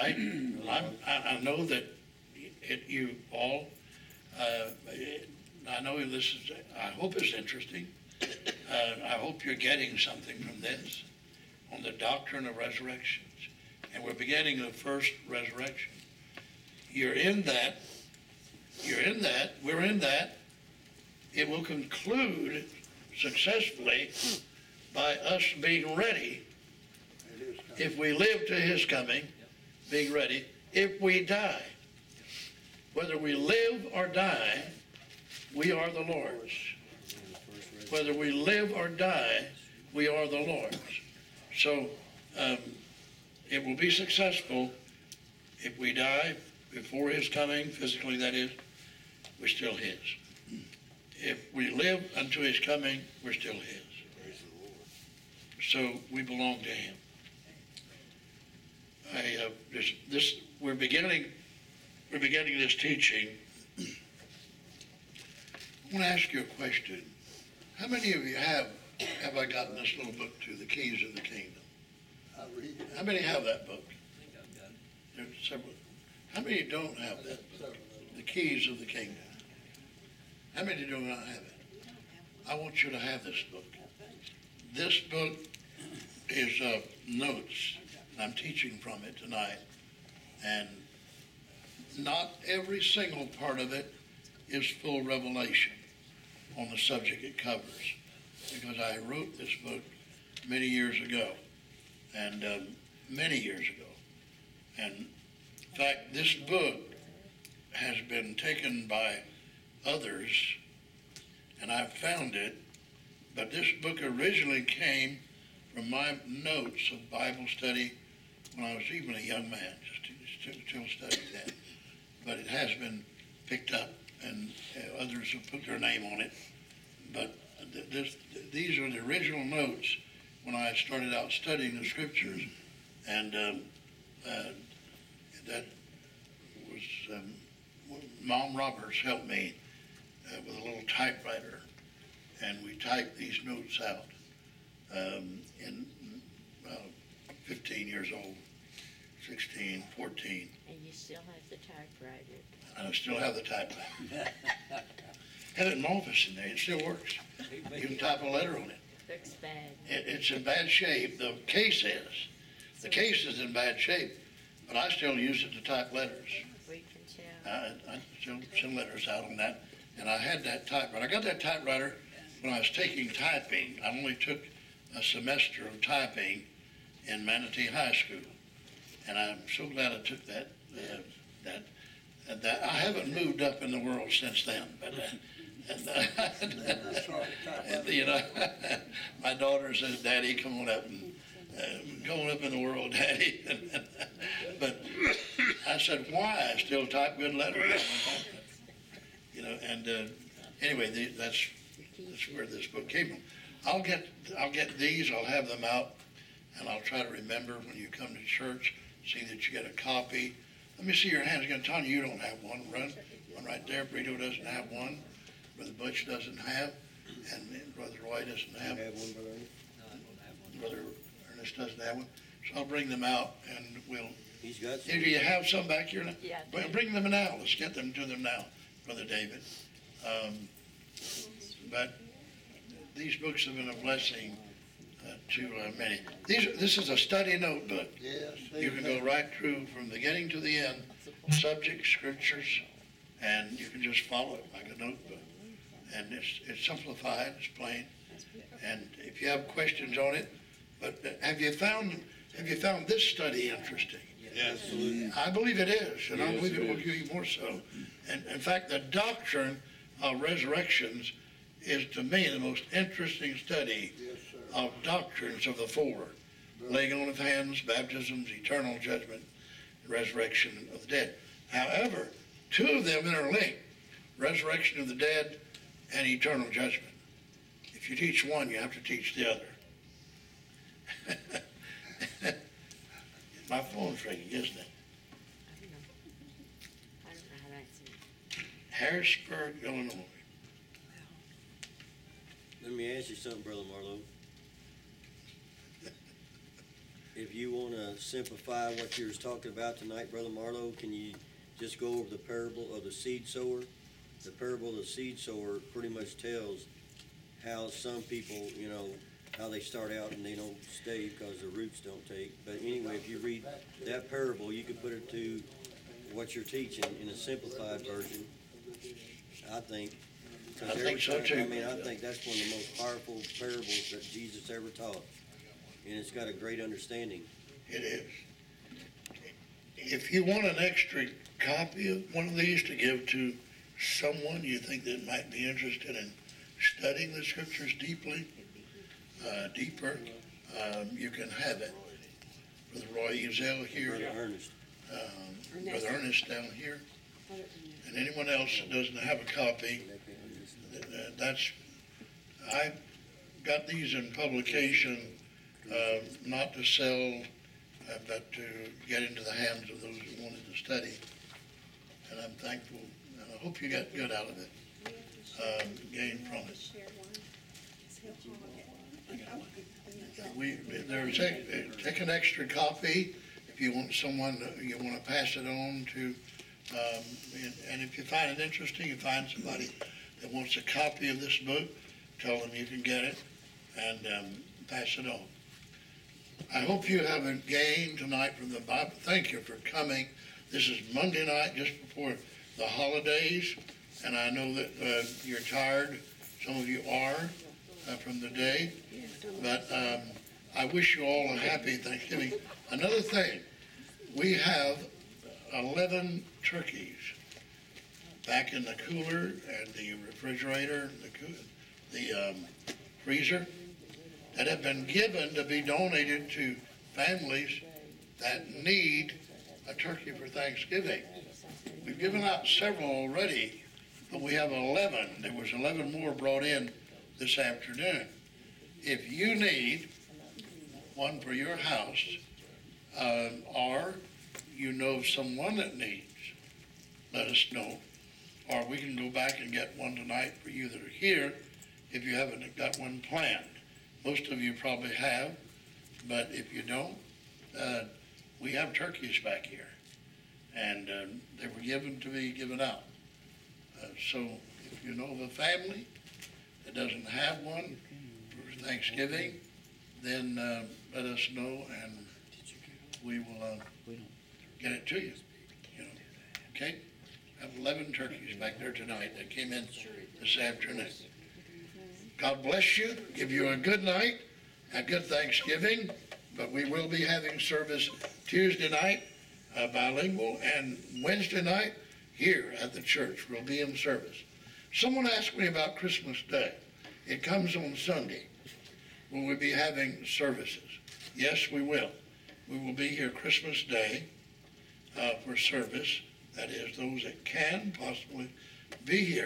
I know that you all, I know this is, I hope it's interesting. I hope you're getting something from this on the doctrine of resurrections. And we're beginning the first resurrection. You're in that, we're in that. It will conclude successfully by us being ready, if we live to his coming, being ready, if we die. Whether we live or die, we are the Lord's. Whether we live or die, we are the Lord's. So it will be successful if we die before his coming, physically that is, we're still his. If we live unto his coming, we're still his. So we belong to him. We're beginning this teaching. I want to ask you a question. How many of you have I gotten this little book to, The Keys of the Kingdom? How many have that book? I think I've got it. There's several. How many don't have that book? The Keys of the Kingdom. How many do not have it? I want you to have this book. This book is notes. I'm teaching from it tonight. And not every single part of it is full revelation on the subject it covers. Because I wrote this book many years ago. And many years ago. And in fact, this book has been taken by others, and I've found it, but this book originally came from my notes of Bible study when I was even a young man, just still studying that. But it has been picked up, and others have put their name on it. But these are the original notes when I started out studying the scriptures, and that was Mom Roberts helped me with a little typewriter, and we typed these notes out in 15 years old, 16, 14. And you still have the typewriter. And I still have the typewriter. Have it in my office in there, it still works. You can type a letter on it. Looks bad. It's in bad shape, the case is. The case is in bad shape, but I still use it to type letters. We can tell. I still send letters out on that, and I had that typewriter. I got that typewriter when I was taking typing. I only took a semester of typing in Mannatee High School, and I'm so glad I took that. I haven't moved up in the world since then, but you know, my daughter says, "Daddy, come on up and going up in the world, Daddy." But I said, "Why? I still type good letters." You know, and anyway, that's where this book came from. I'll get these. I'll have them out, and I'll try to remember when you come to church. See that you get a copy. Let me see your hands again. Tanya, you don't have one. Run one right there. Brito doesn't have one. Brother Butch doesn't have, and Brother Roy doesn't have. I have one, Brother. No, I don't have one. Brother Ernest doesn't have one. So I'll bring them out, and we'll. He's got Do some. you have some back here now? Yeah. Well, bring them now. Let's get them to them now, Brother David. But these books have been a blessing to many. This is a study notebook. Yes. You can go right through from the beginning to the end, subject, scriptures, and you can just follow it like a notebook. And it's simplified, it's plain. And if you have questions on it, but have you found this study interesting? Yes, absolutely. I believe it is, and I Yes, believe it it will is. give you more so. And in fact, the doctrine of resurrections is to me the most interesting study Yes, sir. of doctrines of the four: laying on of hands, baptisms, eternal judgment, resurrection of the dead. However, two of them interlink: resurrection of the dead and eternal judgment. If you teach one, you have to teach the other. My phone's ringing, isn't it? I don't know how that's in. Harrisburg, Illinois. Let me ask you something, Brother Marlowe. It if you wanna simplify what you was talking about tonight, Brother Marlowe, can you just go over the parable of the seed sower? The parable of the seed sower pretty much tells how some people, you know, how they start out and they don't stay because the roots don't take. But anyway, if you read that parable, you can put it to what you're teaching in a simplified version, I think. 'Cause I think so, too. I mean, I think that's one of the most powerful parables that Jesus ever taught. And it's got a great understanding. It is. If you want an extra copy of one of these to give to someone you think that might be interested in studying the scriptures deeper, you can have it. Brother Roy Ezel here, Brother Ernest. Brother Ernest down here, and anyone else that doesn't have a copy, I got these in publication, not to sell, but to get into the hands of those who wanted to study. And I'm thankful, and I hope you got good out of it, gain from it. Take an extra copy if you want someone, you want to pass it on to, and if you find it interesting, you find somebody that wants a copy of this book, tell them you can get it and pass it on. I hope you have a gain tonight from the Bible. Thank you for coming. This is Monday night, just before the holidays, and I know that you're tired. Some of you are from the day, but I wish you all a happy Thanksgiving. Another thing, we have 11 turkeys back in the cooler and the refrigerator, the freezer, that have been given to be donated to families that need a turkey for Thanksgiving. We've given out several already, but we have 11. There was 11 more brought in this afternoon. If you need one for your house, or you know someone that needs, let us know. Or we can go back and get one tonight for you that are here if you haven't got one planned. Most of you probably have, but if you don't, we have turkeys back here, and they were given to be given out. So if you know of a family that doesn't have one for Thanksgiving, then let us know, and we will get it to you. Okay? I have 11 turkeys back there tonight that came in this afternoon. God bless you, give you a good night, a good Thanksgiving, but we will be having service Tuesday night, bilingual, and Wednesday night here at the church. We'll be in service. Someone asked me about Christmas Day. It comes on Sunday. Will we be having services? Yes, we will. We will be here Christmas Day for service. That is, those that can possibly be here.